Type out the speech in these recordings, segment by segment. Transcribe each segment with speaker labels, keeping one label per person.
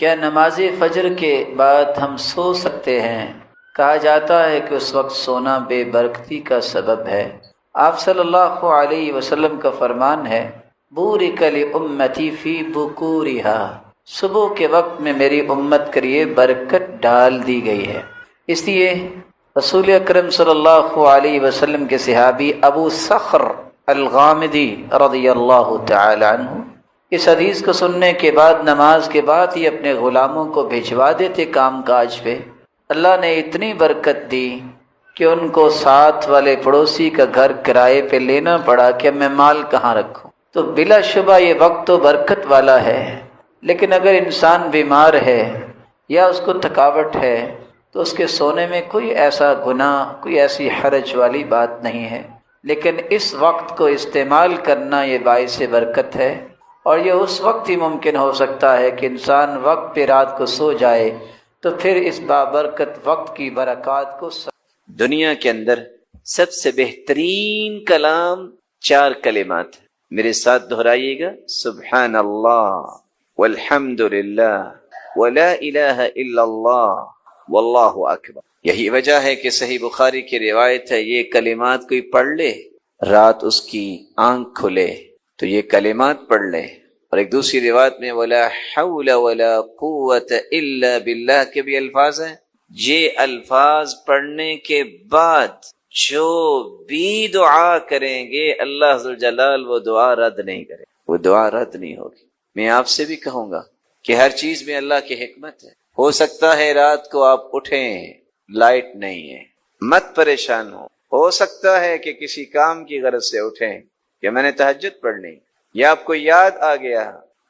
Speaker 1: کیا نماز فجر کے بعد ہم سو سکتے ہیں؟ کہا جاتا ہے کہ اس وقت سونا بے برکتی کا سبب ہے۔ آپ صلی اللہ علیہ وسلم کا فرمان ہے، بورک لامتی فی بکورہا، صبح کے وقت میں میری امت کے لیے برکت ڈال دی گئی ہے۔ اس لیے رسول اکرم صلی اللہ علیہ وسلم کے صحابی ابو صخر الغامدی رضی اللہ تعالی عنہ اس حدیث کو سننے کے بعد نماز کے بعد ہی اپنے غلاموں کو بھجوا دیتے کام کاج پہ۔ اللہ نے اتنی برکت دی کہ ان کو ساتھ والے پڑوسی کا گھر کرائے پہ لینا پڑا کہ اب میں مال کہاں رکھوں۔ تو بلا شبہ یہ وقت تو برکت والا ہے، لیکن اگر انسان بیمار ہے یا اس کو تھکاوٹ ہے تو اس کے سونے میں کوئی ایسا گناہ، کوئی ایسی حرج والی بات نہیں ہے، لیکن اس وقت کو استعمال کرنا یہ باعث برکت ہے۔ اور یہ اس وقت ہی ممکن ہو سکتا ہے کہ انسان وقت پہ رات کو سو جائے تو پھر اس بابرکت وقت کی برکات کو
Speaker 2: دنیا کے اندر سب سے بہترین کلام 4 کلمات ہیں، میرے ساتھ دہرائیے گا، سبحان اللہ والحمد للہ ولا الہ الا اللہ واللہ اکبر۔ یہی وجہ ہے کہ صحیح بخاری کی روایت ہے، یہ کلمات کوئی پڑھ لے، رات اس کی آنکھ کھلے تو یہ کلمات پڑھ لے۔ اور ایک دوسری روایت میں ولا حول ولا قوت الا باللہ کے بھی الفاظ ہیں۔ یہ الفاظ پڑھنے کے بعد جو بھی دعا کریں گے اللہ ذوالجلال وہ دعا رد نہیں کرے، وہ دعا رد نہیں ہوگی۔ میں آپ سے بھی کہوں گا کہ ہر چیز میں اللہ کی حکمت ہے۔ ہو سکتا ہے رات کو آپ اٹھیں، لائٹ نہیں ہے، مت پریشان ہو سکتا ہے کہ کسی کام کی غرض سے اٹھیں کہ میں نے تہجد پڑھنی، یا آپ کو یاد آ گیا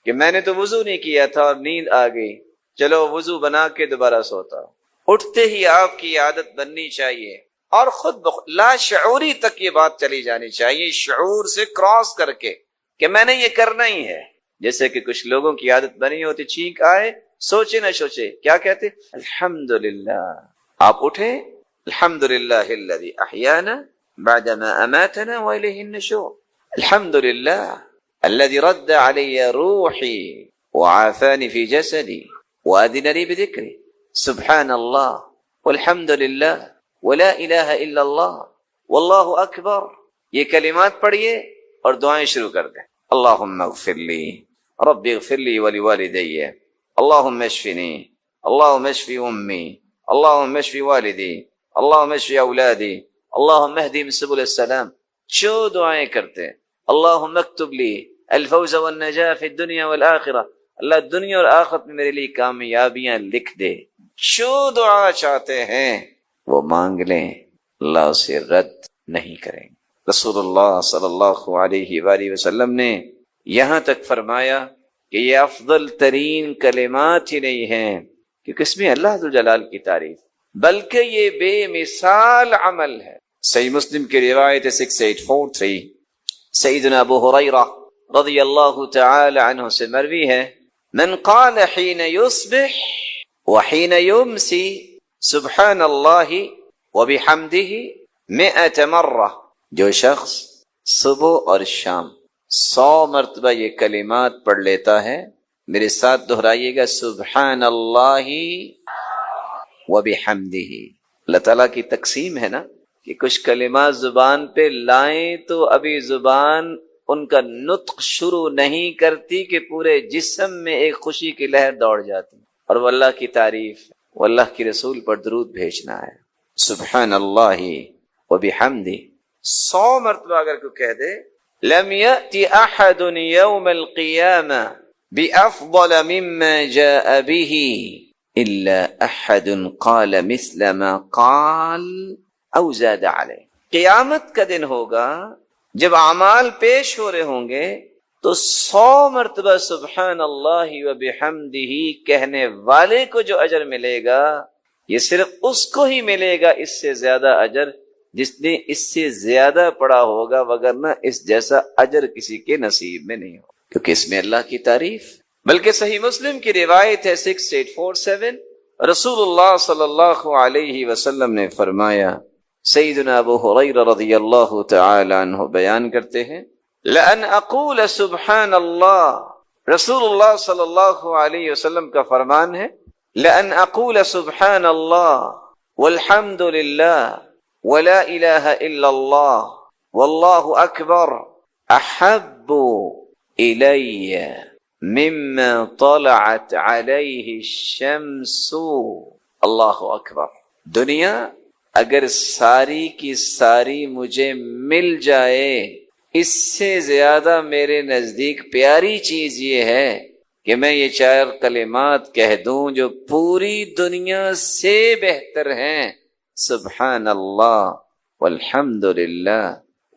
Speaker 2: کہ میں نے تو وضو نہیں کیا تھا اور نیند آ گئی، چلو وضو بنا کے دوبارہ سوتا ہوں۔ اٹھتے ہی آپ کی عادت بننی چاہیے، اور خود لا شعوری تک یہ بات چلی جانی چاہیے، شعور سے کراس کر کے کہ میں نے یہ کرنا ہی ہے۔ جیسے کہ کچھ لوگوں کی عادت بنی ہوتی، چھینک آئے سوچے نہ سوچے کیا کہتے، الحمدللہ۔ آپ اٹھیں، الحمدللہ الذی احیانا بعدما اماتنا والیہ النشور، الحمدللہ الذي رد علي روحي وعافاني في جسدي وأذن لي بذكري سبحان الله والحمد لله ولا إله إلا الله والله أكبر۔ یہ کلمات پڑھیے اور دعائیں شروع کر دیں۔ اللهم اغفر لي رب اغفر لي ولوالدي اللهم اشفني اللهم اشف أمي اللهم اشف والدي اللهم اشف أولادي اللهم اهدهم سبل السلام۔ جو دعائیں کرتے ہیں، اللهم اکتب لی الفوز والنجاة فی الدنیا والآخرہ، اللہ دنیا اور آخرت میں میرے لیے کامیابیاں لکھ دے۔ جو دعا چاہتے ہیں وہ مانگ لیں، اللہ اسے رد نہیں کریں۔ رسول اللہ صلی اللہ علیہ وآلہ وسلم نے یہاں تک فرمایا کہ یہ افضل ترین کلمات ہی نہیں ہیں کہ اس میں اللہ ذوالجلال کی تعریف، بلکہ یہ بے مثال عمل ہے۔ صحیح مسلم کی روایت 6843 سیدنا ابو ہریرہ رضی اللہ تعالی عنہ سے مروی ہے، من قال حین یصبح وحین یمسی سبحان اللہ وبحمدہ 100 مرہ، جو شخص صبح اور شام 100 مرتبہ یہ کلمات پڑھ لیتا ہے، میرے ساتھ دہرائیے گا، سبحان اللہ وبحمدہ۔ اللہ تعالیٰ کی تقسیم ہے نا کہ کچھ کلمات زبان پہ لائیں تو ابھی زبان ان کا نطق شروع نہیں کرتی کہ پورے جسم میں ایک خوشی کی لہر دوڑ جاتی، اور وہ اللہ کی تعریف، وہ اللہ کی رسول پر درود بھیجنا ہے۔ سبحان اللہ وبحمدہ 100 مرتبہ اگر کوئی کہہ دے، لم یأتی احد یوم القیامہ بافضل مما جاء به الا احد قال مثل ما قال او زاد علیہ۔ قیامت کا دن ہوگا جب اعمال پیش ہو رہے ہوں گے تو 100 مرتبہ سبحان اللہ وبحمدہ کہنے والے کو جو اجر ملے گا، یہ صرف اس کو ہی ملے گا، اس سے زیادہ اجر جس نے اس سے زیادہ پڑھا ہوگا، وگرنہ اس جیسا اجر کسی کے نصیب میں نہیں ہوگا، کیونکہ اس میں اللہ کی تعریف۔ بلکہ صحیح مسلم کی روایت ہے 6847 رسول اللہ صلی اللہ علیہ وسلم نے فرمایا، سیدنا ابو ہریرہ رضی اللہ تعالی عنہ بیان کرتے ہیں، لَأَنْ أَقُولَ سُبْحَانَ اللَّهِ رسول اللہ صلی اللہ علیہ وسلم کا فرمان ہے لَأَنْ أَقُولَ سُبْحَانَ اللَّهِ وَالْحَمْدُ لِلَّهِ وَلَا إِلَهَ إِلَّا اللَّهِ وَاللَّهُ أَكْبَرُ أَحَبُّ إِلَيَّ مِمَّا طَلَعَتْ عَلَيْهِ الشَّمْسُ۔ اللہ اکبر۔ دنیا اگر ساری کی ساری مجھے مل جائے، اس سے زیادہ میرے نزدیک پیاری چیز یہ ہے کہ میں یہ 4 کلمات کہہ دوں جو پوری دنیا سے بہتر ہیں، سبحان اللہ والحمد للہ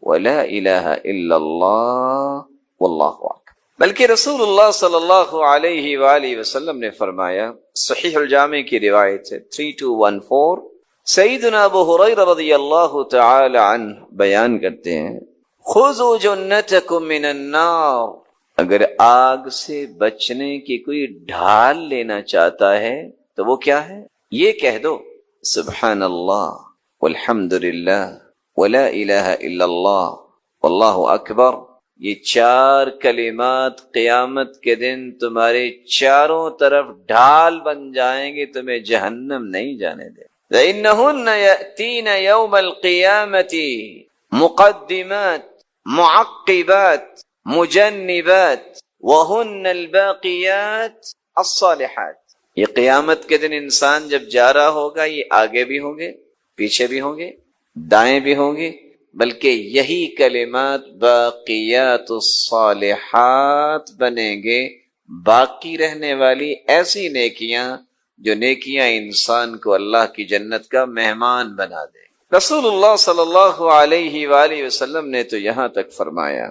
Speaker 2: ولا الہ الا اللہ واللہ اکبر۔ بلکہ رسول اللہ صلی اللہ علیہ وآلہ وسلم نے فرمایا، صحیح الجامع کی روایت ہے 3214، سیدنا ابو ہریرہ رضی اللہ تعالی عنہ بیان کرتے ہیں، خذوا جنتکم من النار، اگر آگ سے بچنے کی کوئی ڈھال لینا چاہتا ہے تو وہ کیا ہے؟ یہ کہہ دو سبحان اللہ والحمد للہ ولا الہ الا اللہ واللہ اکبر۔ یہ 4 کلمات قیامت کے دن تمہارے چاروں طرف ڈھال بن جائیں گے، تمہیں جہنم نہیں جانے دے۔ فإنہن یأتین یوم القیامت مقدمات معقبات مجنبات وہن الباقیات الصالحات۔ یہ قیامت کے دن انسان جب جا رہا ہوگا، یہ آگے بھی ہوں گے، پیچھے بھی ہوں گے، دائیں بھی ہوں گے، بلکہ یہی کلمات باقیات الصالحات بنیں گے، باقی رہنے والی ایسی نیکیاں جو نیکیاں انسان کو اللہ کی جنت کا مہمان بنا دے۔ رسول اللہ صلی اللہ علیہ وآلہ وسلم نے تو یہاں تک فرمایا،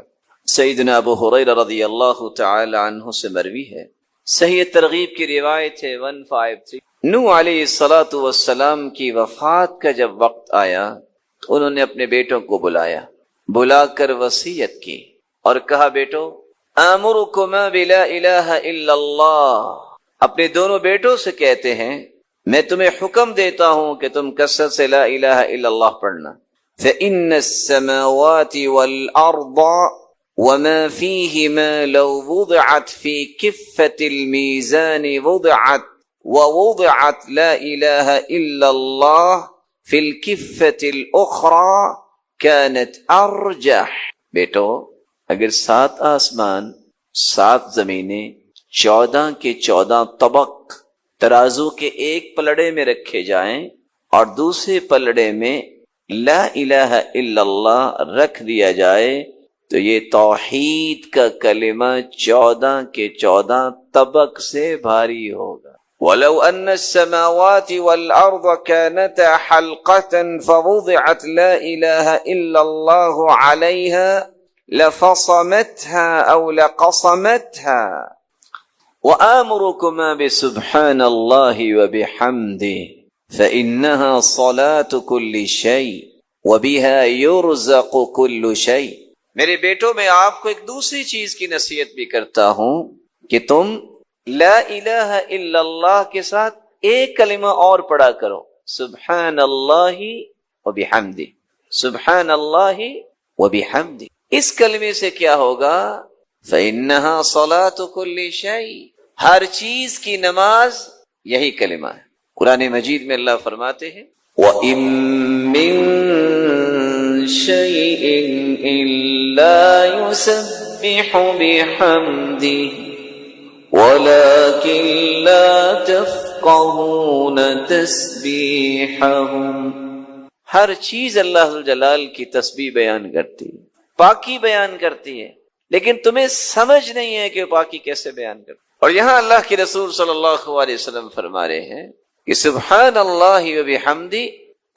Speaker 2: سیدنا ابو ہریرہ رضی اللہ تعالی عنہ سے مروی ہے، صحیح ترغیب کی روایت ہے 153، نوح علیہ السلام کی وفات کا جب وقت آیا، انہوں نے اپنے بیٹوں کو بلا کر وصیت کی اور کہا، بیٹو آمرکما بلا الہ الا اللہ، اپنے دونوں بیٹوں سے کہتے ہیں میں تمہیں حکم دیتا ہوں کہ تم کثرت سے لا الہ الا اللہ پڑھنا، فإن السماوات والأرض وما فيهما لو وضعت في كفة الميزان ووضعت لا إله إلا الله في الكفة الأخرى كانت أرجح۔ بیٹو اگر 7 آسمان 7 زمینیں 14 کے 14 طبق ترازو کے ایک پلڑے میں رکھے جائیں اور دوسرے پلڑے میں لا الہ الا اللہ رکھ دیا جائے تو یہ توحید کا کلمہ 14 کے 14 طبق سے بھاری ہوگا۔ وَلَوْ أَنَّ السَّمَاوَاتِ وَالْأَرْضَ كَانَتَا حَلْقَةً فَوُضِعَتْ لَا إِلَهَ إِلَّا اللَّهُ عَلَيْهَا لَفَصَمَتْهَا أَوْ لَقَصَمَتْهَا وَآمُرُكُمَا بِسُبْحَانَ اللَّهِ وَبِحَمْدِهِ فَإِنَّهَا صَلَاةُ كُلِّ شَيْءٍ وَبِهَا يُرْزَقُ كُلُّ شَيْءٍ۔ میرے بیٹوں میں آپ کو ایک دوسری چیز کی نصیحت بھی کرتا ہوں کہ تم لا الہ الا اللہ کے ساتھ ایک کلمہ اور پڑھا کرو، سبحان اللہ وبحمدہ، سبحان اللہ وبحمدہ۔ اس کلمے سے کیا ہوگا؟ فإنها صلاة كل شيء، ہر چیز کی نماز یہی کلمہ ہے۔ قرآن مجید میں اللہ فرماتے ہیں وَإِن مِّن شَيْءٍ إِلَّا يُسَبِّحُ بِحَمْدِهِ وَلَكِن لَّا تَفْقَهُونَ تَسْبِيحَهُمْ۔ ہر چیز اللہ جلال کی تسبیح بیان کرتی ہے، پاکی بیان کرتی ہے، لیکن تمہیں سمجھ نہیں ہے کہ پاکی کیسے بیان کرتی۔ اور یہاں اللہ کے رسول صلی اللہ علیہ وسلم فرما رہے ہیں کہ سبحان اللہ وبحمدہ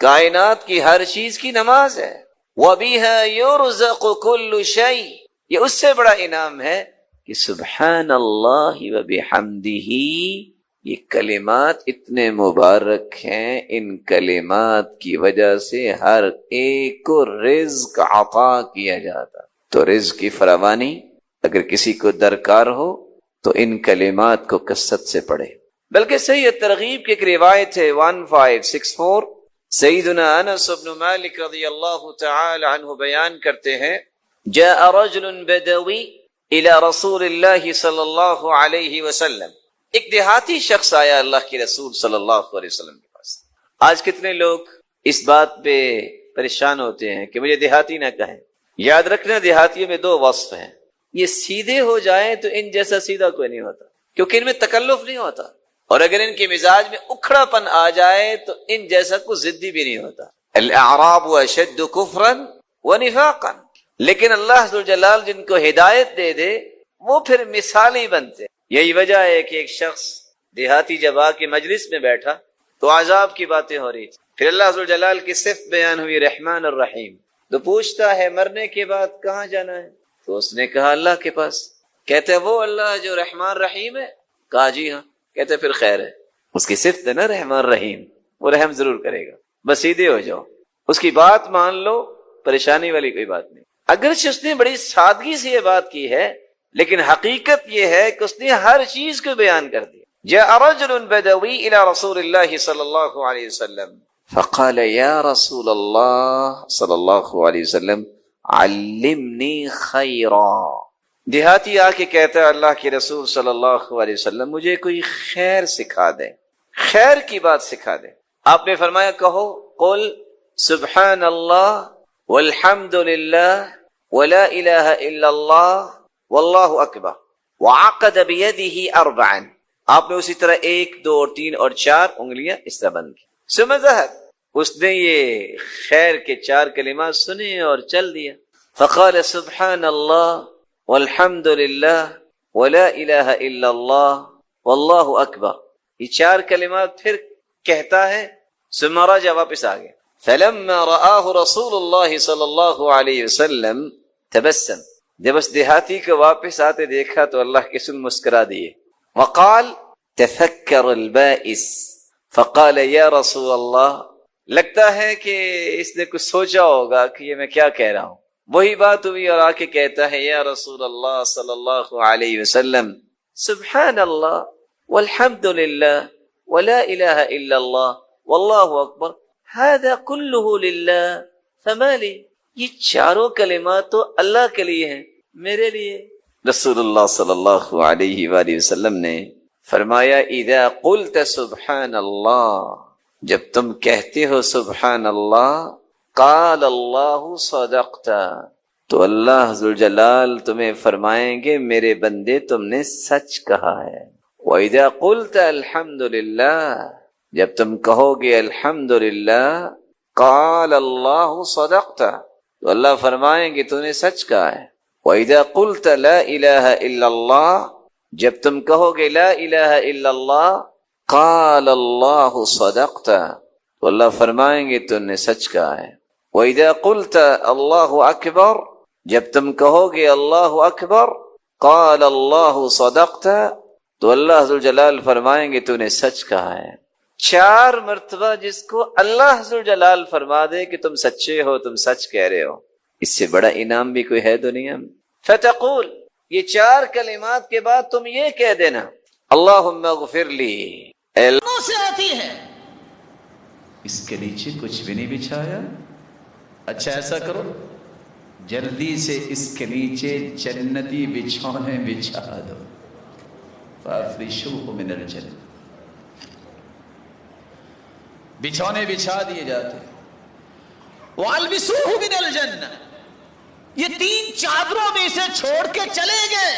Speaker 2: کائنات کی ہر چیز کی نماز ہے، وَبِهَا يُرْزَقُ كُلُّ شَيْءٍ، یہ اس سے بڑا انعام ہے کہ سبحان اللہ وبحمدہ یہ کلمات اتنے مبارک ہیں، ان کلمات کی وجہ سے ہر ایک کو رزق عطا کیا جاتا۔ تو رزق کی فراوانی اگر کسی کو درکار ہو تو ان کلمات کو کثرت سے پڑھے۔ بلکہ صحیح ترغیب کی ایک روایت ہے 1564، سیدنا انس بن مالک رضی اللہ تعالی عنہ بیان کرتے ہیں، جاء رجل بدوی الی رسول اللہ صلی اللہ علیہ وسلم، ایک دیہاتی شخص آیا اللہ کے رسول صلی اللہ علیہ وسلم کے پاس۔ آج کتنے لوگ اس بات پہ پریشان ہوتے ہیں کہ مجھے دیہاتی نہ کہیں۔ یاد رکھنا دیہاتیوں میں دو وصف ہیں، یہ سیدھے ہو جائیں تو ان جیسا سیدھا کوئی نہیں ہوتا، کیونکہ ان میں تکلف نہیں ہوتا، اور اگر ان کے مزاج میں اکھڑا پن آ جائے تو ان جیسا کوئی ضدی بھی نہیں ہوتا۔ الاعراب اشد کفرا ونفاقا، لیکن اللہ ذوالجلال جن کو ہدایت دے دے وہ پھر مثالی بنتے۔ یہی وجہ ہے کہ ایک شخص دیہاتی جب آ کے مجلس میں بیٹھا تو عذاب کی باتیں ہو رہی تھی، پھر اللہ ذوالجلال کی صفت بیان ہوئی رحمان الرحیم، تو پوچھتا ہے مرنے کے بعد کہاں جانا ہے؟ تو اس نے کہا اللہ کے پاس۔ کہتے ہیں وہ اللہ جو رحمان رحیم ہے؟ کہا جی ہاں۔ کہتے ہیں پھر خیر ہے، اس کی صفت ہے نا رحمان رحیم، وہ رحم ضرور کرے گا، بس سیدھے ہو جاؤ، اس کی بات مان لو، پریشانی والی کوئی بات نہیں۔ اگرچہ اس نے بڑی سادگی سے یہ بات کی ہے، لیکن حقیقت یہ ہے کہ اس نے ہر چیز کو بیان کر دیا۔ جاء رجل بدوی الى رسول اللہ صلی اللہ علیہ وسلم فقال یا رسول اللہ صلی اللہ علیہ وسلم علمنی خیرا۔ دیہاتی آ کے کہتا ہے اللہ کے رسول صلی اللہ علیہ وسلم مجھے کوئی خیر سکھا دے، خیر کی بات سکھا دے۔ آپ نے فرمایا کہو قل سبحان اللہ والحمد للہ ولا الہ الا اللہ واللہ اکبر وعقد بیدہ اربعا۔ آپ نے اسی طرح 1 2 3 اور 4 انگلیاں اس طرح بند کی۔ ثم ذهب، اس نے یہ خیر کے 4 کلمات سنے اور چل دیا۔ فقال سبحان اللہ والحمد للہ ولا الہ الا اللہ واللہ اکبر، یہ 4 کلمات پھر کہتا ہے، ثم رجع، واپس آ گیا۔ فلما رآہ رسول اللہ صلی اللہ علیہ وسلم تبسم، جب اس دیہاتی کو واپس آتے دیکھا تو اللہ کے رسول مسکرا دیے۔ وقال تفکر البائس فقال یا رسول اللہ، لگتا ہے کہ اس نے کچھ سوچا ہوگا کہ یہ میں کیا کہہ رہا ہوں۔ وہی بات ہوئی اور آ کے کہتا ہے یا رسول اللہ صلی اللہ علیہ وسلم سبحان اللہ والحمد للہ ولا الہ الا اللہ واللہ اکبر هذا كله للہ فما لی، یہ 4 کلمات تو اللہ کے لیے ہیں، میرے لیے۔ رسول اللہ صلی اللہ علیہ وآلہ وسلم نے فرمایا اذا قلت سبحان اللہ، جب تم کہتے ہو سبحان اللہ، قال اللہ صدقت، تو اللہ ذوالجلال تمہیں فرمائیں گے میرے بندے تم نے سچ کہا ہے۔ وَإِذَا قُلْتَ الْحَمْدُ لِلَّهِ، جب تم کہو گے الحمدللہ، قال اللہ صدقت، تو اللہ فرمائیں گے تو نے سچ کہا ہے۔ وَإِذَا قُلْتَ لَا إِلَهَ إِلَّا اللَّهِ، جب تم کہو گے لا الہ الا اللہ، قال اللہ صدقت، تو اللہ فرمائیں گے تو نے سچ کہا ہے۔ وَإِذَا قُلْتَ اللہ اکبر، جب تم کہو گے اللہ اکبر، قال اللہ صدقت، تو اللہ ذوالجلال فرمائیں گے تو نے سچ کہا ہے۔ 4 مرتبہ جس کو اللہ ذوالجلال فرما دے کہ تم سچے ہو، تم سچ کہہ رہے ہو، اس سے بڑا انعام بھی کوئی ہے دنیا میں۔ فتقول، یہ 4 کلمات کے بعد تم یہ کہہ دینا اللہم اغفر لی، سے آتی ہے،
Speaker 3: اس کے نیچے کچھ بھی نہیں بچھایا۔ اچھا ایسا کرو، جلدی سے اس کے نیچے جنتی بچھونے بچھا دو، فافرشوہ من الجنہ، بچھونے بچھا دیے جاتے، والبسوہ من الجنہ، یہ 3 چادروں میں اسے چھوڑ کے چلے گئے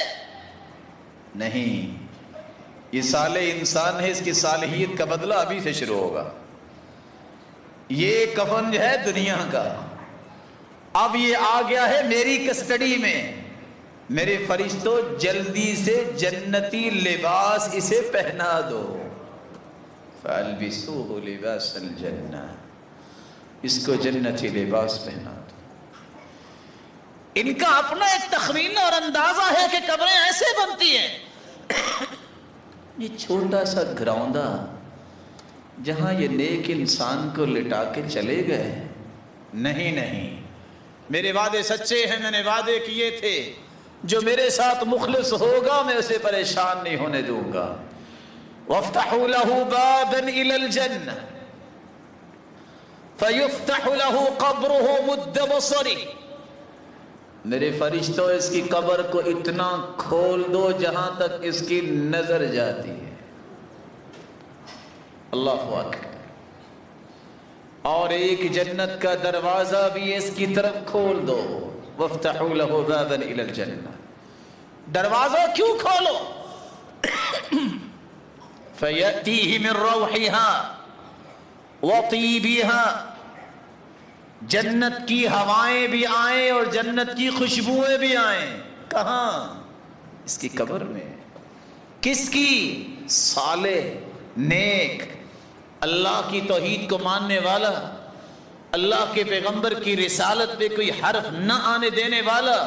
Speaker 3: نہیں، یہ صالح انسان ہے، اس کی صالحیت کا بدلہ ابھی سے شروع ہوگا۔ یہ کفن جو ہے دنیا کا، اب یہ آ گیا ہے میری کسٹڈی میں، میرے فرشتوں جلدی سے جنتی لباس اسے پہنا دو، فَالْبِسُوهُ لِبَاسَ الْجَنَّةِ، اس کو جنتی لباس پہنا دو۔ ان کا اپنا ایک تخمینہ اور اندازہ ہے کہ قبریں ایسے بنتی ہیں۔ یہ چھوٹا سا گراؤنڈا جہاں یہ نیک انسان کو لٹا کے چلے گئے، نہیں، میرے وعدے سچے ہیں، میں نے وعدے کیے تھے، جو میرے ساتھ مخلص ہوگا میں اسے پریشان نہیں ہونے دوں گا۔ وَافْتَحُوا لَهُ بَابًا إِلَى الْجَنَّةِ فَيُفْتَحُ لَهُ قَبْرُهُ مُدَّ بَصَرِهِ، میرے فرشتوں اس کی قبر کو اتنا کھول دو جہاں تک اس کی نظر جاتی ہے. اللہ اکبر. اور ایک جنت کا دروازہ بھی اس کی طرف کھول دو. وَافْتَحُوا لَهُ بَابًا إِلَى الْجَنَّةِ. دروازہ کیوں کھولو؟ فَيَأْتِيهِ مِن رَوْحِهَا وَطِيبِهَا. جنت کی ہوائیں بھی آئیں اور جنت کی خوشبوئیں بھی آئیں. کہاں؟ اس کی قبر میں. کس کی؟ صالح، نیک، اللہ کی توحید کو ماننے والا، اللہ کے پیغمبر کی رسالت پہ کوئی حرف نہ آنے دینے والا،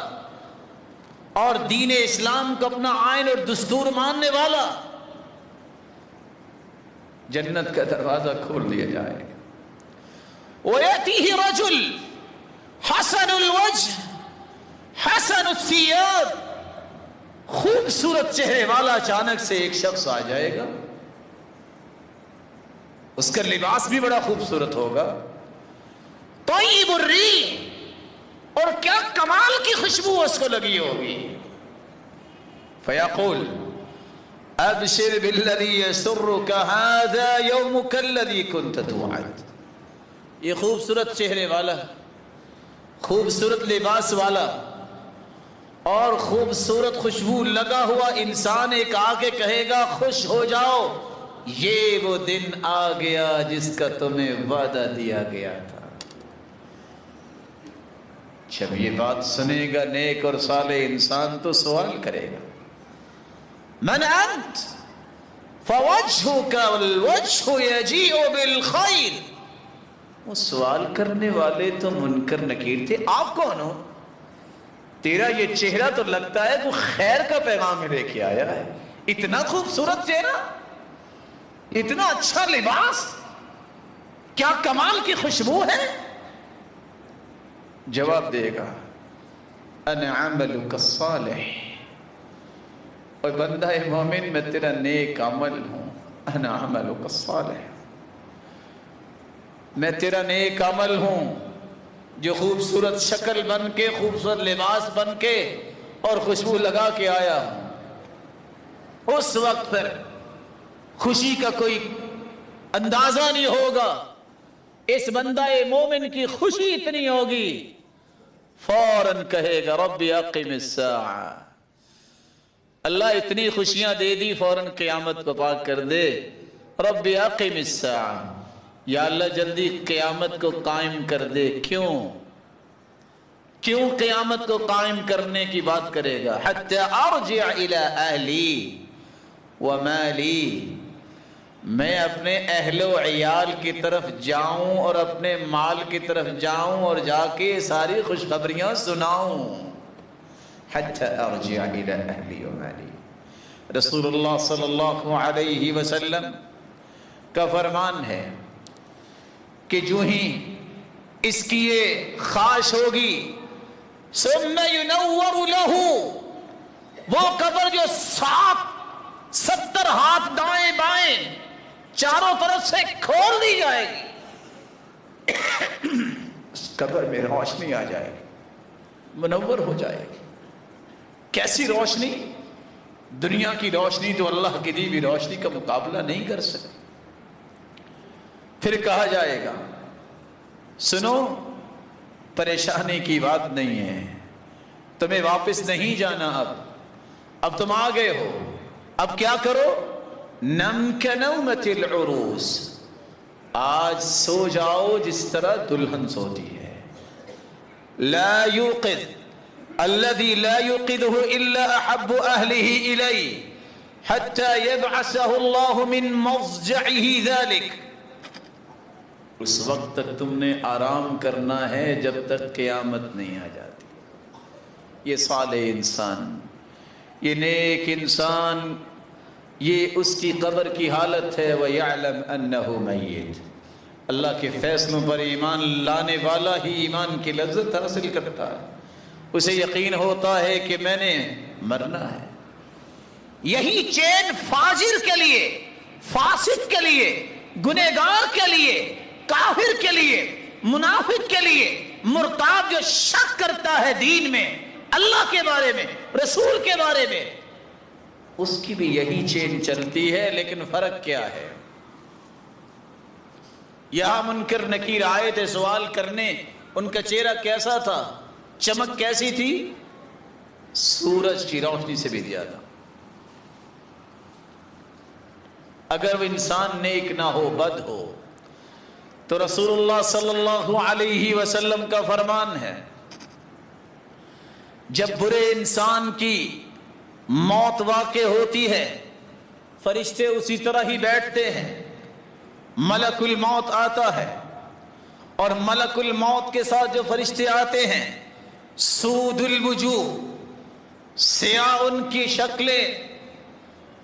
Speaker 3: اور دین اسلام کو اپنا آئین اور دستور ماننے والا. جنت کا دروازہ کھول دیا جائے گا. وَيَأْتِيهِ رَجُلٌ حَسَنُ الْوَجْهِ حَسَنُ الثِّيَابِ. خوبصورت چہرے والا اچانک سے ایک شخص آ جائے گا. اس کا لباس بھی بڑا خوبصورت ہوگا. طیب الریح، اور کیا کمال کی خوشبو اس کو لگی ہوگی. فیقول ابشر بالذی یسرک ھذا یومک الذی کنت توعد. یہ خوبصورت چہرے والا، خوبصورت لباس والا اور خوبصورت خوشبو لگا ہوا انسان ایک آگے کہے گا خوش ہو جاؤ، یہ وہ دن آ گیا جس کا تمہیں وعدہ دیا گیا تھا. جب یہ بات سنے گا نیک اور صالح انسان تو سوال کرے گا من انت فوجهك والوجه يجيء بالخير. وہ سوال کرنے والے تو منکر نکیر تھے. آپ کون ہو؟ تیرا یہ چہرہ تو لگتا ہے تو خیر کا پیغام لے کے آیا ہے. اتنا خوبصورت چہرہ، اتنا اچھا لباس، کیا کمال کی خوشبو ہے. جواب دے گا انا عملک الصالح. اور بندہ مومن میں تیرا نیک عمل ہوں. انا عملک الصالح، میں تیرا نیک عمل ہوں جو خوبصورت شکل بن کے، خوبصورت لباس بن کے اور خوشبو لگا کے آیا ہوں. اس وقت پھر خوشی کا کوئی اندازہ نہیں ہوگا. اس بندہ مومن کی خوشی اتنی ہوگی فوراً کہے گا رب اقم الساعہ. اللہ اتنی خوشیاں دے دی، فوراً قیامت کو پاک کر دے. رب اقم الساعہ، یا اللہ جلدی قیامت کو قائم کر دے. کیوں قیامت کو قائم کرنے کی بات کرے گا؟ حتی ارجع الی اہلی ومالی، میں اپنے اہل و عیال کی طرف جاؤں اور اپنے مال کی طرف جاؤں اور جا کے ساری خوشخبریاں سناؤں. حتی ارجع الی اہلی ومالی. رسول اللہ صلی اللہ علیہ وسلم کا فرمان ہے کہ جو ہی اس کی یہ خواہش ہوگی ثم ينور له، وہ قبر جو 70 ہاتھ دائیں بائیں چاروں طرف سے کھول دی جائے گی، اس قبر میں روشنی آ جائے گی، منور ہو جائے گی. کیسی روشنی؟ دنیا کی روشنی تو اللہ کی دی ہوئی روشنی کا مقابلہ نہیں کر سکتی. پھر کہا جائے گا سنو، پریشانی کی بات نہیں ہے، تمہیں واپس نہیں جانا. اب تم آ گئے ہو، اب کیا کرو؟ نم کنومت العروس، آج سو جاؤ جس طرح دلہن سوتی ہے. لا یوقظ الذي لا يوقظه الا احب اهله اليه حتى يبعثه الله من مضجعه ذلك. اس وقت تک تم نے آرام کرنا ہے جب تک قیامت نہیں آ جاتی. یہ صالح انسان، یہ نیک انسان، یہ اس کی قبر کی حالت ہے. وَيَعْلَمْ أَنَّهُ مَيِّتٌ. اللہ کے فیصلوں پر ایمان لانے والا ہی ایمان کی لذت حاصل کرتا ہے. اسے یقین ہوتا ہے کہ میں نے مرنا ہے. یہی چین فاجر کے لیے، فاسق کے لیے، گنہگار کے لیے، کافر کے لیے، منافق کے لیے مرتاب جو شک کرتا ہے دین میں، اللہ کے بارے میں، رسول کے بارے میں، اس کی بھی یہی چین چلتی ہے، لیکن فرق کیا ہے؟ یہاں منکر نکیر آئے تھے سوال کرنے، ان کا چہرہ کیسا تھا، چمک کیسی تھی؟ سورج کی روشنی سے بھی زیادہ۔ اگر وہ انسان نیک نہ ہو، بد ہو، تو رسول اللہ صلی اللہ علیہ وسلم کا فرمان ہے جب برے انسان کی موت واقع ہوتی ہے، فرشتے اسی طرح ہی بیٹھتے ہیں، ملک الموت آتا ہے، اور ملک الموت کے ساتھ جو فرشتے آتے ہیں، سود الوجوہ، سیاہ ان کی شکلیں،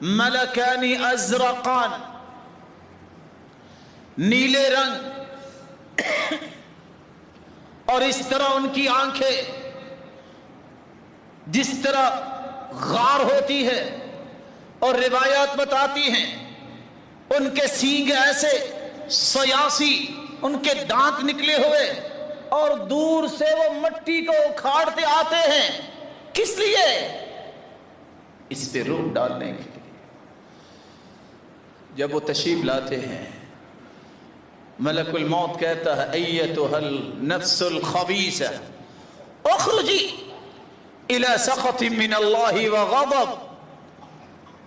Speaker 3: ملکانی ازرقان، نیلے رنگ، اور اس طرح ان کی آنکھیں جس طرح غار ہوتی ہے، اور روایات بتاتی ہیں ان کے سینگ ایسے سیاسی، ان کے دانت نکلے ہوئے، اور دور سے وہ مٹی کو اکھاڑتے آتے ہیں۔ کس لیے؟ اس پہ روح ڈالنے کے لیے۔ جب وہ تشریف لاتے ہیں، ملک الموت کہتا ہے ایتھا النفس الخبیثہ اخرجی الی سخط من اللہ وغضب،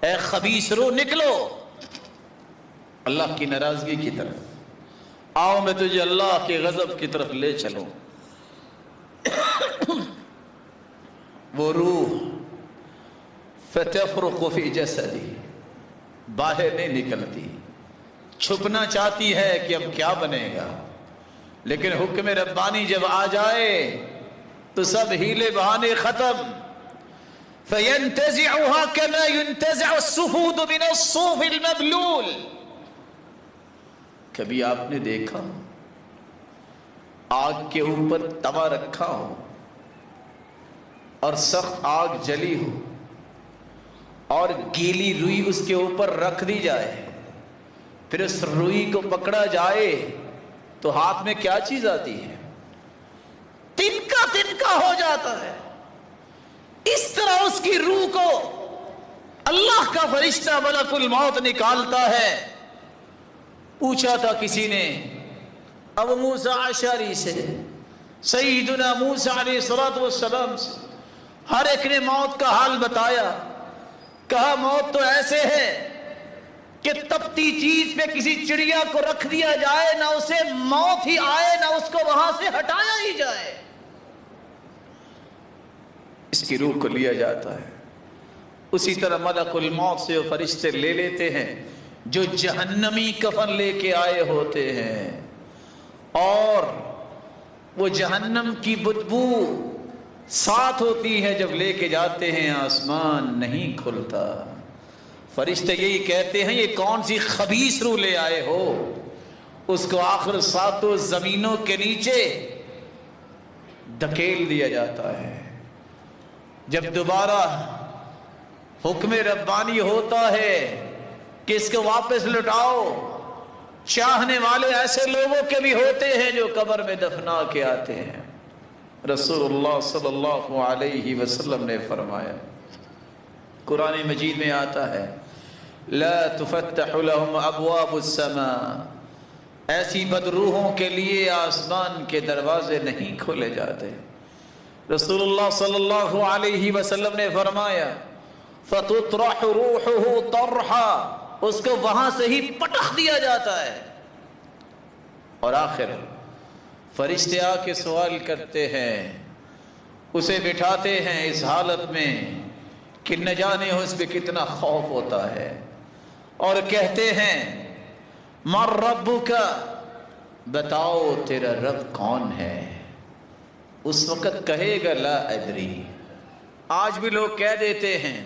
Speaker 3: اے خبیث روح نکلو اللہ کی ناراضگی کی طرف، آؤ میں تجھے اللہ کے غضب کی طرف لے چلوں۔ وہ روح فتفرق فی جسدی، باہر نہیں نکلتی، چھپنا چاہتی ہے کہ اب کیا بنے گا، لیکن حکم ربانی جب آ جائے تو سب ہیلے بہانے ختم۔ فَيَنْتَزِعُهَا كَمَا يُنْتَزِعُ السُّفُودُ مِنَ الصُّوفِ الْمَبْلُولِ۔ کبھی آپ نے دیکھا آگ کے اوپر توا رکھا ہو اور سخت آگ جلی ہو، اور گیلی روئی اس کے اوپر رکھ دی جائے، پھر اس روئی کو پکڑا جائے تو ہاتھ میں کیا چیز آتی ہے؟ تنکا تنکا ہو جاتا ہے۔ اس طرح اس کی روح کو اللہ کا فرشتہ ملک الموت نکالتا ہے۔ پوچھا تھا کسی نے ابو موسیٰ اشعری سے، سیدنا موسیٰ علیہ السلام سے، ہر ایک نے موت کا حال بتایا، کہا موت تو ایسے ہے کہ تپتی چیز پہ کسی چڑیا کو رکھ دیا جائے، نہ اسے موت ہی آئے نہ اس کو وہاں سے ہٹایا ہی جائے، اس کی روح کو لیا جاتا ہے۔ اسی طرح ملک الموت سے وہ فرشتے لے لیتے ہیں جو جہنمی کفن لے کے آئے ہوتے ہیں، اور وہ جہنم کی بدبو ساتھ ہوتی ہے، جب لے کے جاتے ہیں آسمان نہیں کھلتا۔ فرشتے یہی کہتے ہیں یہ کون سی خبیث روح لے آئے ہو، اس کو آخر ساتوں زمینوں کے نیچے دھکیل دیا جاتا ہے۔ جب دوبارہ حکم ربانی ہوتا ہے کہ اس کو واپس لٹاؤ، چاہنے والے ایسے لوگوں کے بھی ہوتے ہیں جو قبر میں دفنا کے آتے ہیں۔ رسول اللہ صلی اللہ علیہ وسلم نے فرمایا، قرآن مجید میں آتا ہے لا تفتح لهم ابواب السماء، ایسی بدروحوں کے لیے آسمان کے دروازے نہیں کھولے جاتے۔ رسول اللہ صلی اللہ علیہ وسلم نے فرمایا فتطرح روحه طرحا، اس کو وہاں سے ہی پٹخ دیا جاتا ہے، اور آخر فرشتے آ کے سوال کرتے ہیں، اسے بٹھاتے ہیں اس حالت میں کہ نہ جانے اس پہ کتنا خوف ہوتا ہے، اور کہتے ہیں من ربک، بتاؤ تیرا رب کون ہے؟ اس وقت کہے گا لا ادری۔ آج بھی لوگ کہہ دیتے ہیں،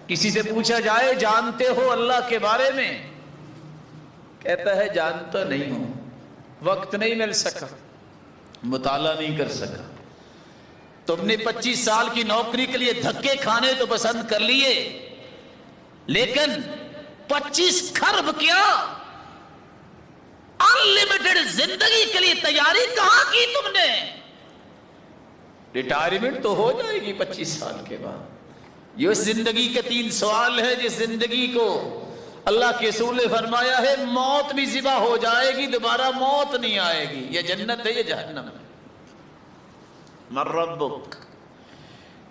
Speaker 3: کسی سے پوچھا جائے جانتے ہو اللہ کے بارے میں، کہتا ہے جانتا نہیں ہوں، وقت نہیں مل سکا، مطالعہ نہیں کر سکا۔ تم نے 25 سال کی نوکری کے لیے دھکے کھانے تو پسند کر لیے، لیکن 25 کھرب کیا انلمیٹڈ زندگی کے لیے تیاری کہاں کی تم نے؟ ریٹائرمنٹ تو ہو جائے گی 25 سال کے بعد. یہ زندگی کے 3 سوال ہے جس زندگی کو اللہ کے رسول نے فرمایا ہے موت بھی ذبح ہو جائے گی دوبارہ موت نہیں آئے گی. یہ جنت ہے یہ جہنم ہے. من ربک.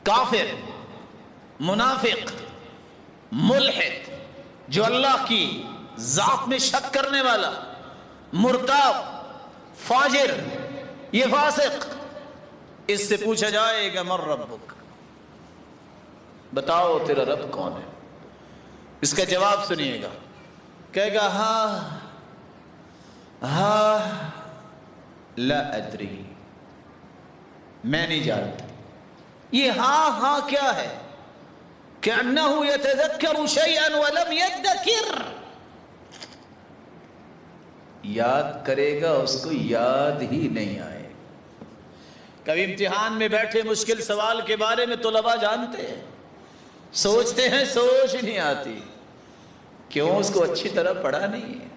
Speaker 3: کافر، منافق، ملحد، جو اللہ کی ذات میں شک کرنے والا، مرتاب، فاجر، یہ فاسق، اس سے پوچھا جائے گا من ربک، بتاؤ تیرا رب کون ہے. اس کا جواب سنیے گا، کہے گا ہاں لا ادری، میں نہیں جانتا. یہ ہاں کیا ہے؟ کأنه يتذكر شيئا ولم يذكر. یاد کرے گا اس کو یاد ہی نہیں آئے. کبھی امتحان میں بیٹھے مشکل سوال کے بارے میں طلباء جانتے ہیں، سوچتے ہیں، سوچ نہیں آتی. کیوں؟ اس کو اچھی طرح پڑھا نہیں ہے،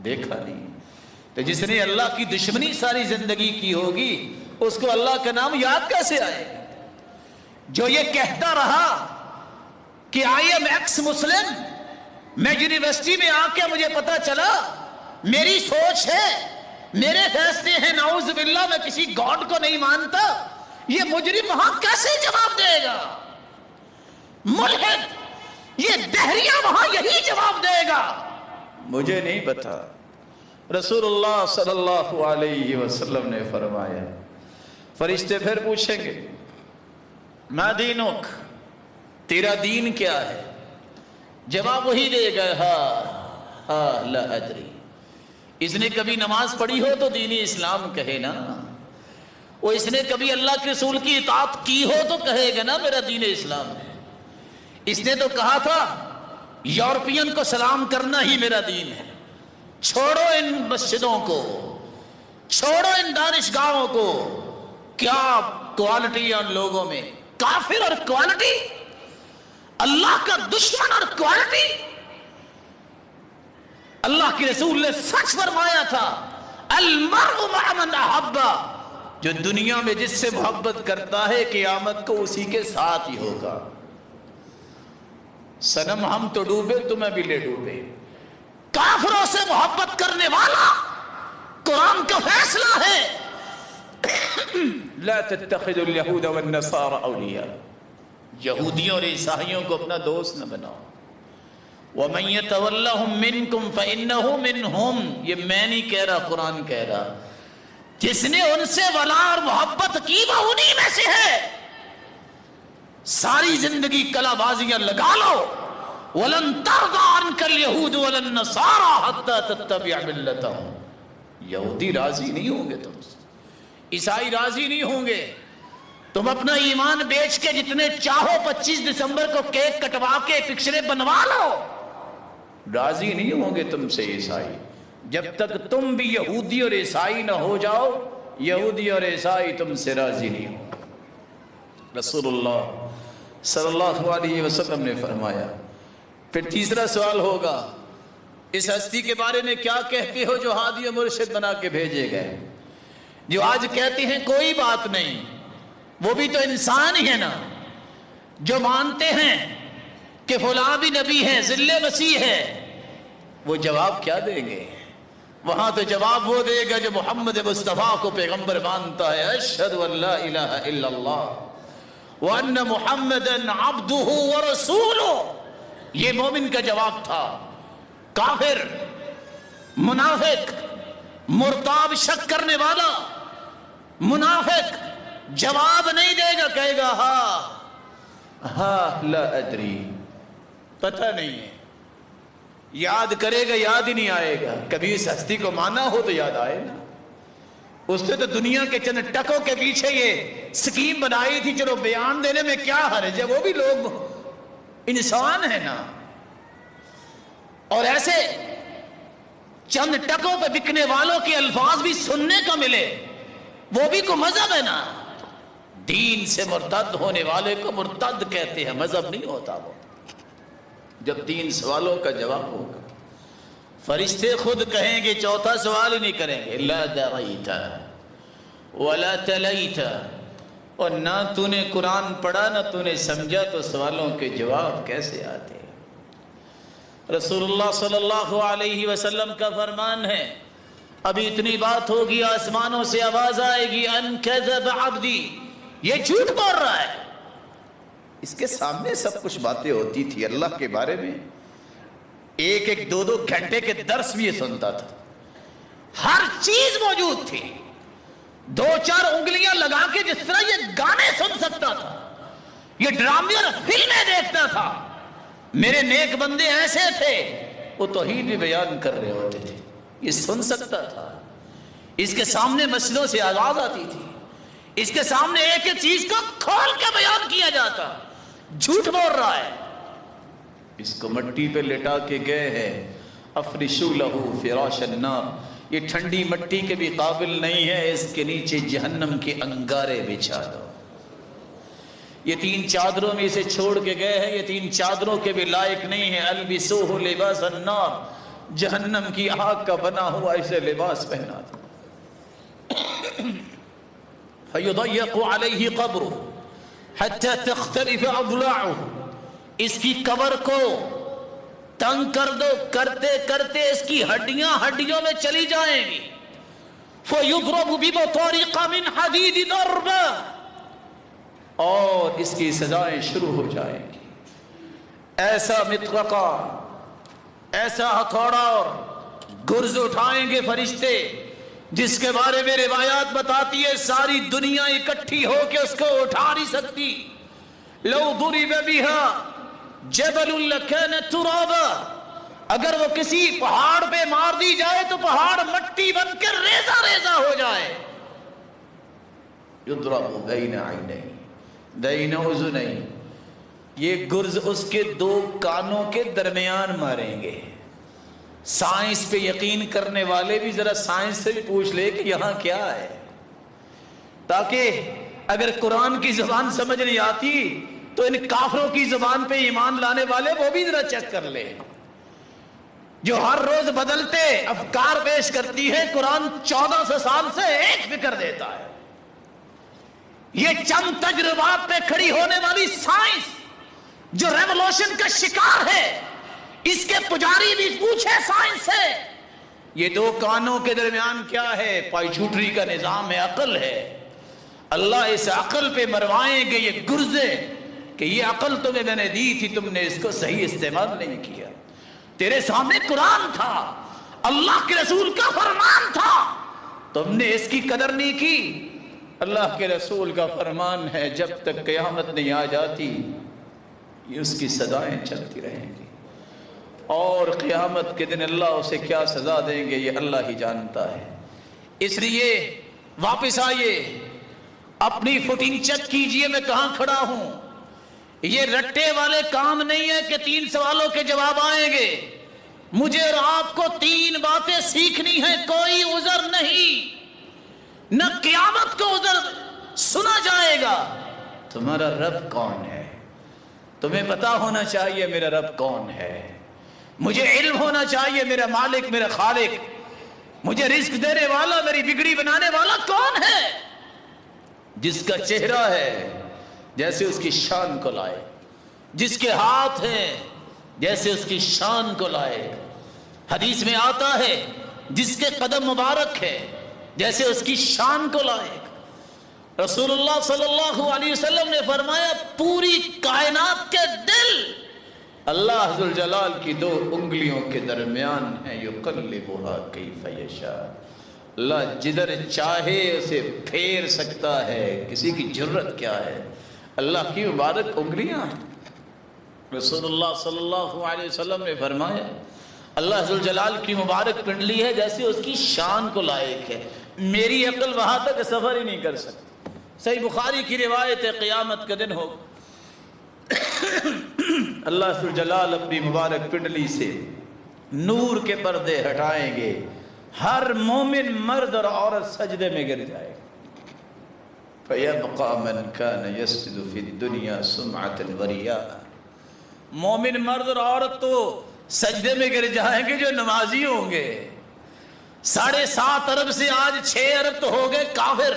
Speaker 3: دیکھا نہیں ہے. تو جس نے اللہ کی دشمنی ساری زندگی کی ہوگی اس کو اللہ کا نام یاد کیسے آئے گا؟ جو یہ کہتا رہا کہ آئی ایم ایکس مسلم، میں یونیورسٹی میں آ کے مجھے پتا چلا میری سوچ ہے، میرے فیصلے ہیں، نعوذ باللہ میں کسی گاڈ کو نہیں مانتا، یہ مجرم وہاں کیسے جواب دے گا؟ ملحد، یہ دہریہ وہاں یہی جواب دے گا مجھے نہیں پتا. رسول اللہ صلی اللہ علیہ وسلم نے فرمایا فرشتے پھر پوچھیں گے ما دینک، تیرا دین کیا ہے؟ جواب وہی دے گا ہاں لا ادری. اس نے کبھی نماز پڑھی ہو تو دین اسلام کہے نا، وہ اس نے کبھی اللہ کے رسول کی اطاعت کی ہو تو کہے گا نا میرا دین اسلام ہے. اس نے تو کہا تھا یورپین کو سلام کرنا ہی میرا دین ہے. چھوڑو ان مسجدوں کو، چھوڑو ان دانشگاہوں کو. کیا کوالٹی ہے ان لوگوں میں، کافر اور کوالٹی، اللہ کا دشمن اور کوالٹی. اللہ کے رسول نے سچ فرمایا تھا المرء مع من احب، جو دنیا میں جس سے محبت کرتا ہے قیامت کو اسی کے ساتھ ہی ہوگا. صنم ہم تو ڈوبے تمہیں بھی لے ڈوبے. کافروں سے محبت کرنے والا قرآن کا فیصلہ ہے لا تتخذوا اليهود والنصارى اولیاء، یہودیوں اور عیسائیوں کو اپنا دوست نہ بناؤ. وَمَن يَتَوَلَّهُم مِّنكُمْ فَإِنَّهُ مِنْهُمْ، یہ میں نہیں کہہ رہا، قرآن کہہ رہا. جس نے ان سے ولا اور محبت کی وہ انہی میں سے ہے. ساری زندگی کلا بازیاں لگا لو، وَلَن تَرْضَىٰ عَنْكَ الْيَهُودُ وَلَا النَّصَارَىٰ حَتَّىٰ تَتَّبِعَ مِلَّتَهُمْ. یہودی راضی نہیں ہوں گے تم سے، عیسائی راضی نہیں ہوں گے. تم اپنا ایمان بیچ کے جتنے چاہو 25 دسمبر کو کیک کٹوا کے پکچریں بنوا لو، راضی نہیں ہوں گے تم سے عیسائی جب تک تم بھی یہودی اور عیسائی نہ ہو جاؤ. یہودی اور عیسائی تم سے راضی نہیں ہوں. رسول اللہ صلی اللہ علیہ وسلم نے فرمایا. پھر تیسرا سوال ہوگا اس ہستی کے بارے میں کیا کہتے ہو جو ہادی و مرشد بنا کے بھیجے گئے، جو آج کہتے ہیں کوئی بات نہیں، وہ بھی تو انسان ہی ہے نا. جو مانتے ہیں کہ فلاں بھی نبی ہے، ذل مسیح ہے، وہ جواب کیا دیں گے؟ وہاں تو جواب وہ دے گا جو محمد مصطفیٰ کو پیغمبر مانتا ہے. اشہد ان لا الہ الا اللہ وان محمدًا عبدہ ورسولہ. یہ مومن کا جواب تھا. کافر، منافق، مرتاب، شک کرنے والا منافق جواب نہیں دے گا، کہے گا ہاں لا ادری، پتہ نہیں ہے. یاد کرے گا، یاد ہی نہیں آئے گا. کبھی اس ہستی کو مانا ہو تو یاد آئے نا. اس نے تو دنیا کے چند ٹکوں کے پیچھے یہ سکیم بنائی تھی، چلو بیان دینے میں کیا حرج ہے، وہ بھی لوگ انسان ہے نا. اور ایسے چند ٹکوں پہ بکنے والوں کے الفاظ بھی سننے کو ملے، وہ بھی کو مذہب ہے نا. دین سے مرتد ہونے والے کو مرتد کہتے ہیں، مذہب نہیں ہوتا وہ. جب 3 سوالوں کا جواب ہوگا، فرشتے خود کہیں گے، چوتھا سوال ہی نہیں کریں گے. لا دریت ولا تلیت اور نہ تو نے قرآن پڑھا نہ تو نے سمجھا تو سوالوں کے جواب کیسے آتے؟ رسول اللہ صلی اللہ علیہ وسلم کا فرمان ہے، ابھی اتنی بات ہوگی، آسمانوں سے آواز آئے گی، ان کذب عبدی، یہ جھوٹ بول رہا ہے۔ اس کے سامنے سب کچھ باتیں ہوتی تھی اللہ کے بارے میں، ایک ایک دو دو گھنٹے کے درس بھی یہ سنتا تھا، ہر چیز موجود تھی، دو چار انگلیاں لگا کے جس طرح یہ گانے سن سکتا تھا، یہ ڈرامے اور فلمیں دیکھتا تھا۔ میرے نیک بندے ایسے تھے، وہ توحید بھی بیان کر رہے ہوتے تھے، یہ سن سکتا تھا، اس کے سامنے مسجدوں سے آواز آتی تھی، اس کے سامنے ایک ایک چیز کو کھول کے بیان کیا جاتا، جھوٹ بول رہا ہے۔ اس کو مٹی پہ لٹا کے گئے ہیں، افرشوا لہ فراش النار، یہ ٹھنڈی مٹی کے بھی قابل نہیں ہے، اس کے نیچے جہنم کے انگارے بچھا دو۔ یہ 3 چادروں میں اسے چھوڑ کے گئے ہیں، یہ 3 چادروں کے بھی لائق نہیں ہے، البسوہ لباس النار، جہنم کی آگ کا بنا ہوا اسے لباس پہنا دو۔ فَيُضَيَّقُ عَلَيْهِ قَبْرُهُ حَتَّى تَخْتَلِفَ أَضْلَاعُهُ، اس کی قبر کو تنگ کر دو، کرتے کرتے اس کی ہڈیاں ہڈیوں میں چلی جائیں گی۔ فَيُضْرَبُ بِبَطَارِقَ مِنْ حَدِيدِ ضَرْبًا، اور اس کی سزائیں شروع ہو جائیں گی۔ ایسا مطرقہ، ایسا ہتھوڑا اور گرز اٹھائیں گے فرشتے، جس کے بارے میں روایات بتاتی ہے ساری دنیا اکٹھی ہو کے اس کو اٹھا نہیں سکتی۔ لو ضرب بها جبل لكان ترابا، اگر وہ کسی پہاڑ پہ مار دی جائے تو پہاڑ مٹی بن کے ریزہ ریزہ ہو جائے۔ یضرب بین عینیہ بین اذنیہ، یہ گرز اس کے 2 کانوں کے درمیان ماریں گے۔ سائنس پہ یقین کرنے والے بھی ذرا سائنس سے بھی پوچھ لے کہ یہاں کیا ہے، تاکہ اگر قرآن کی زبان سمجھ نہیں آتی تو ان کافروں کی زبان پہ ایمان لانے والے وہ بھی ذرا چیک کر لے، جو ہر روز بدلتے افکار پیش کرتی ہے۔ قرآن 1400 سال سے ایک فکر دیتا ہے۔ یہ چند تجربات پہ کھڑی ہونے والی سائنس جو ریولوشن کا شکار ہے، اس کے پجاری بھی پوچھے سائنس سے، یہ 2 کانوں کے درمیان کیا ہے؟ پائی چھوٹری کا نظام ہے، عقل ہے۔ اللہ اس عقل پہ مروائیں گے یہ گرزے کہ یہ عقل تمہیں میں نے دی تھی، تم نے اس کو صحیح استعمال نہیں کیا۔ تیرے سامنے قرآن تھا، اللہ کے رسول کا فرمان تھا، تم نے اس کی قدر نہیں کی۔ اللہ کے رسول کا فرمان ہے جب تک قیامت نہیں آ جاتی یہ اس کی سزائیں چلتی رہیں گی، اور قیامت کے دن اللہ اسے کیا سزا دیں گے یہ اللہ ہی جانتا ہے۔ اس لیے واپس آئیے، اپنی فوٹنگ چیک کیجئے میں کہاں کھڑا ہوں۔ یہ رٹے والے کام نہیں ہے کہ 3 سوالوں کے جواب آئیں گے، مجھے اور آپ کو 3 باتیں سیکھنی ہیں، کوئی عذر نہیں، نہ قیامت کو عذر سنا جائے گا۔ تمہارا رب کون ہے؟ تمہیں پتا ہونا چاہیے میرا رب کون ہے، مجھے علم ہونا چاہیے میرا مالک، میرا خالق، مجھے رزق دینے والا، میری بگڑی بنانے والا کون ہے، جس کا چہرہ ہے جیسے اس کی شان کو لائے، جس کے ہاتھ ہیں جیسے اس کی شان کو لائے۔ حدیث میں آتا ہے جس کے قدم مبارک ہے جیسے اس کی شان کو لائے۔ رسول اللہ صلی اللہ علیہ وسلم نے فرمایا پوری کائنات کے دل اللہ ذوالجلال کی 2 انگلیوں کے درمیان ہیں، یقلبها کیف یشاء، اللہ جدھر چاہے اسے پھیر سکتا ہے، کسی کی جرت کیا ہے، اللہ کی مبارک انگلیاں ہیں۔ رسول اللہ صلی اللہ علیہ وسلم نے فرمایا اللہ ذوالجلال کی مبارک پنڈلی ہے جیسے اس کی شان کو لائق ہے، میری عقل وہاں تک سفر ہی نہیں کر سکتی۔ صحیح بخاری کی روایت ہے، قیامت کا دن ہو اللہ ذوالجلال اپنی مبارک پنڈلی سے نور کے پردے ہٹائیں گے، ہر مومن مرد اور عورت سجدے میں گر جائے گا۔ فَيَبْقَى مَنْ كَانَ يَسْجُدُ فِي الدُّنْيَا سُمْعَةً وَرِيَاءً، مومن مرد اور عورت تو سجدے میں گر جائیں گے جو نمازی ہوں گے۔ 7.5 ارب سے آج 6 ارب تو ہو گئے کافر،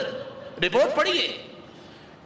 Speaker 3: رپورٹ پڑھیے۔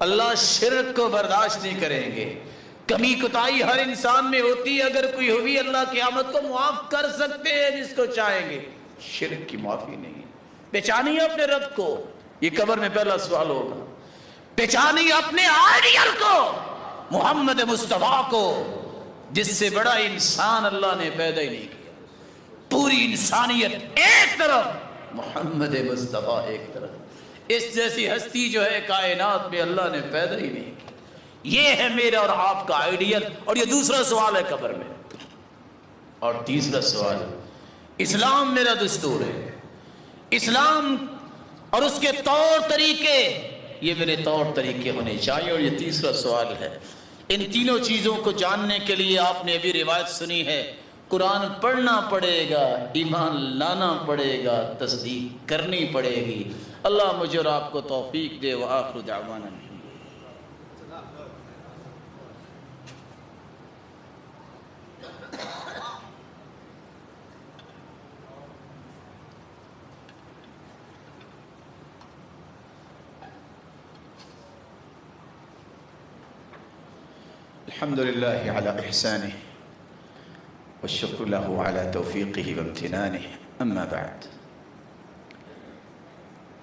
Speaker 3: اللہ شرک کو برداشت نہیں کریں گے. کمی کوتاہی ہر انسان میں ہوتی ہے، اگر کوئی ہوئی اللہ قیامت کو معاف کر سکتے ہیں جس کو چاہیں گے. شرک کی معافی نہیں ہے. پہچانی اپنے رب کو، یہ قبر میں پہلا سوال ہوگا. پہچانی اپنے آئیڈیل کو، محمد مصطفیٰ کو، جس سے بڑا انسان اللہ نے پیدا ہی نہیں کیا. پوری انسانیت ایک طرف، محمد مصطفیٰ ایک طرف. اس جیسی ہستی جو ہے کائنات میں اللہ نے پیدا ہی نہیں کی. یہ ہے میرا اور آپ کا آئیڈیل. اور یہ دوسرا سوال ہے قبر میں. اور تیسرا سوال، اسلام میرا دستور ہے، اسلام اور اس کے طور طریقے، یہ میرے طور طریقے ہونے چاہیے. اور یہ تیسرا سوال ہے. ان تینوں چیزوں کو جاننے کے لیے آپ نے ابھی روایت سنی ہے، قرآن پڑھنا پڑے گا، ایمان لانا پڑے گا، تصدیق کرنی پڑے گی. اللہ مجھے اور آپ کو توفیق دے. وآخر دعوانا الحمد لله على إحسانه والشكر له على توفيقه وامتنانه. أما بعد،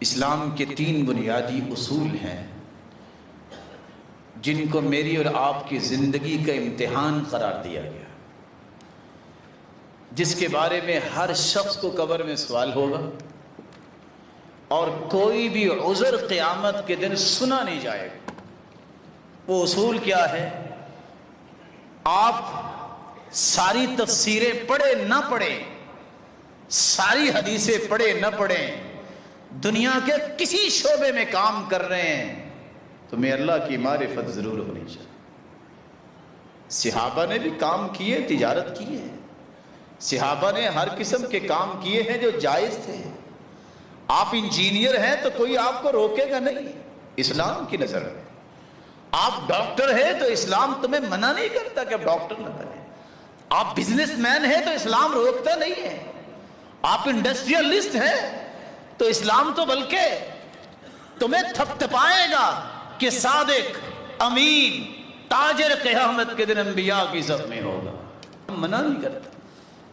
Speaker 3: اسلام کے 3 بنیادی اصول ہیں جن کو میری اور آپ کی زندگی کا امتحان قرار دیا گیا، جس کے بارے میں ہر شخص کو قبر میں سوال ہوگا، اور کوئی بھی عذر قیامت کے دن سنا نہیں جائے گا. وہ اصول کیا ہے؟ آپ ساری تفسیریں پڑھیں نہ پڑھیں، ساری حدیثیں پڑھیں نہ پڑھیں، دنیا کے کسی شعبے میں کام کر رہے ہیں تو میں اللہ کی معرفت ضرور ہونی چاہیے. صحابہ نے بھی کام کیے، تجارت کی ہے. صحابہ نے ہر قسم کے کام کیے ہیں جو جائز تھے. آپ انجینئر ہیں تو کوئی آپ کو روکے گا نہیں اسلام کی نظر میں. آپ ڈاکٹر ہیں تو اسلام تمہیں منع نہیں کرتا کہ آپ ڈاکٹر نہ بنیں. آپ بزنس مین ہیں تو اسلام روکتا نہیں ہے. آپ انڈسٹریلسٹ ہیں تو اسلام تو بلکہ تمہیں تھپتھپائے گا کہ صادق، امین، تاجر قیامت کے دن انبیاء کی صف میں ہوگا. منع نہیں کرتا.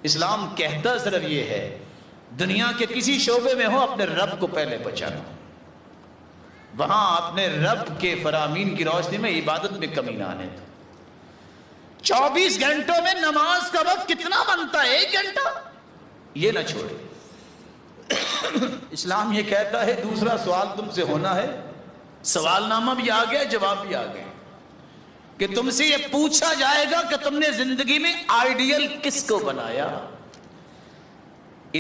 Speaker 3: اسلام کہتا صرف یہ ہے، دنیا کے کسی شعبے میں ہو اپنے رب کو پہلے بچانا، وہاں اپنے رب کے فرامین کی روشنی میں عبادت میں کمی نہ آنے دو. 24 گھنٹوں میں نماز کا وقت کتنا بنتا ہے؟ 1 گھنٹہ. یہ نہ چھوڑے. اسلام یہ کہتا ہے دوسرا سوال تم سے ہونا ہے. سوال نامہ بھی آ گیا، جواب بھی آ گئے، کہ تم سے یہ پوچھا جائے گا کہ تم نے زندگی میں آئیڈیل کس کو بنایا.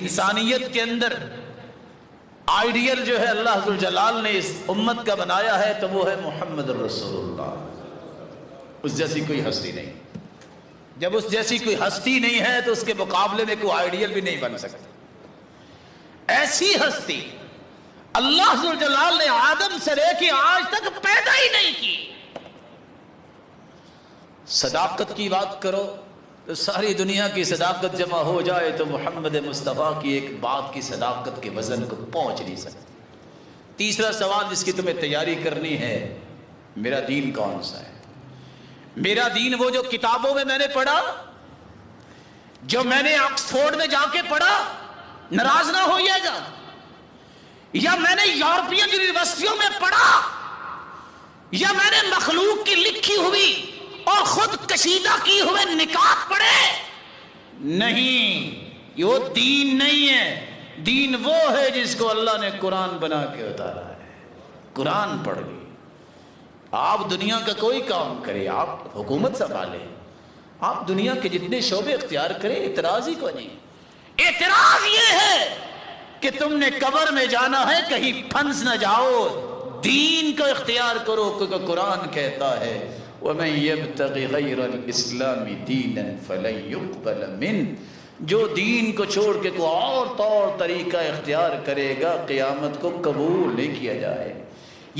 Speaker 3: انسانیت کے اندر آئیڈیل جو ہے اللہ ذوالجلال نے اس امت کا بنایا ہے تو وہ ہے محمد الرسول اللہ. اس جیسی کوئی ہستی نہیں. جب اس جیسی کوئی ہستی نہیں ہے تو اس کے مقابلے میں کوئی آئیڈیل بھی نہیں بن سکتا. ایسی ہستی اللہ ذوالجلال نے آدم سے لے کے آج تک پیدا ہی نہیں کی. صداقت کی بات کرو تو ساری دنیا کی صداقت جمع ہو جائے تو محمد مصطفیٰ کی ایک بات کی صداقت کے وزن کو پہنچ نہیں سکتی. تیسرا سوال جس کی تمہیں تیاری کرنی ہے، میرا دین کون سا ہے؟ میرا دین وہ جو کتابوں میں نے پڑھا، جو میں نے آکسفورڈ میں جا کے پڑھا، ناراض نہ ہوئیے گا، یا میں نے یورپین یونیورسٹیوں میں پڑھا، یا میں نے مخلوق کی لکھی ہوئی اور خود کشیدہ کی ہوئے نکات پڑھے. نہیں، یہ وہ دین نہیں ہے. دین وہ ہے جس کو اللہ نے قرآن بنا کے اتارا ہے. قرآن پڑھ گئی. آپ دنیا کا کوئی کام کریں، آپ حکومت سنبھالیں، آپ دنیا کے جتنے شعبے اختیار کریں، اعتراض ہی کو نہیں. اعتراض یہ ہے کہ تم نے قبر میں جانا ہے، کہیں پھنس نہ جاؤ. دین کو اختیار کرو کیونکہ قرآن کہتا ہے وَمَن يَبْتَغِ غَيْرَ الْإِسْلَامِ دِينًا فَلَن يُقْبَلَ مِنْهُ، جو دین کو چھوڑ کے کوئی اور طور طریقہ اختیار کرے گا قیامت کو قبول نہیں کیا جائے.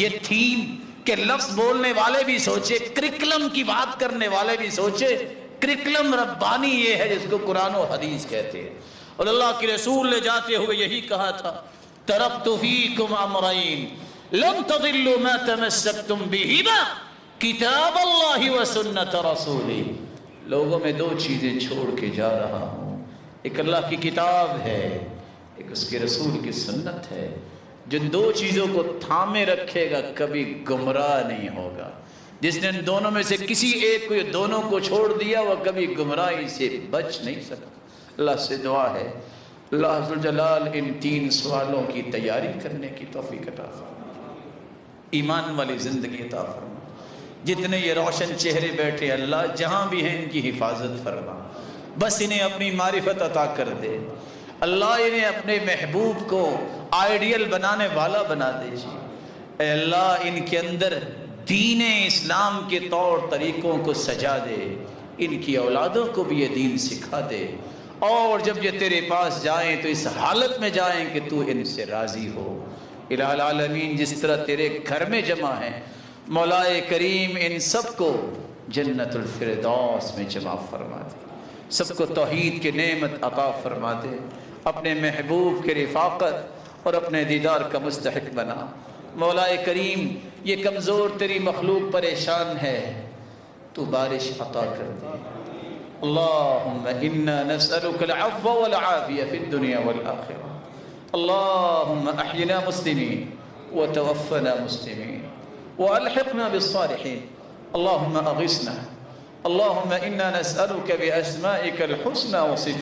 Speaker 3: یہ تھیم کہ لفظ بولنے والے بھی سوچے، کرکلم کی بات کرنے والے بھی سوچے. کرکلم ربانی یہ ہے جس کو قرآن و حدیث کہتے ہیں. اور اللہ کے رسول نے جاتے ہوئے یہی کہا تھا، ترکت فیکم امرین لن تضلوا ما تمسكتم بهما کتاب اللہ و سنت رسولی. لوگوں میں دو چیزیں چھوڑ کے جا رہا ہوں، ایک اللہ کی کتاب ہے، ایک اس کے رسول کی سنت ہے. جن دو چیزوں کو تھامے رکھے گا کبھی گمراہ نہیں ہوگا. جس نے ان دونوں میں سے کسی ایک کو، دونوں کو چھوڑ دیا، وہ کبھی گمراہی سے بچ نہیں سکتا. اللہ سے دعا ہے اللہ ذوالجلال ان 3 سوالوں کی تیاری کرنے کی توفیق عطا فرما، ایمان والی زندگی عطا فرما. جتنے یہ روشن چہرے بیٹھے اللہ جہاں بھی ہیں ان کی حفاظت فرما، بس انہیں اپنی معرفت عطا کر دے. اللہ انہیں اپنے محبوب کو آئیڈیل بنانے والا بنا دیجیے. اے اللہ ان کے اندر دین اسلام کے طور طریقوں کو سجا دے، ان کی اولادوں کو بھی یہ دین سکھا دے، اور جب یہ تیرے پاس جائیں تو اس حالت میں جائیں کہ تو ان سے راضی ہو. الہ العالمین جس طرح تیرے گھر میں جمع ہیں مولا کریم ان سب کو جنت الفردوس میں جمع فرما دے، سب کو توحید کی نعمت عطا فرما دے، اپنے محبوب کے رفاقت اور اپنے دیدار کا مستحق بنا. مولا کریم یہ کمزور تیری مخلوق پریشان ہے، تو بارش عطا کر دے. اللہم انا نسألک العفو والعافیہ فی الدنیا والآخرہ. اللہم احینا مسلمین وتوفنا مسلمین والحقنا بالصالحین. اللہم اغثنا. اللہم انا نسألک باسمائک الحسنى وصفاتک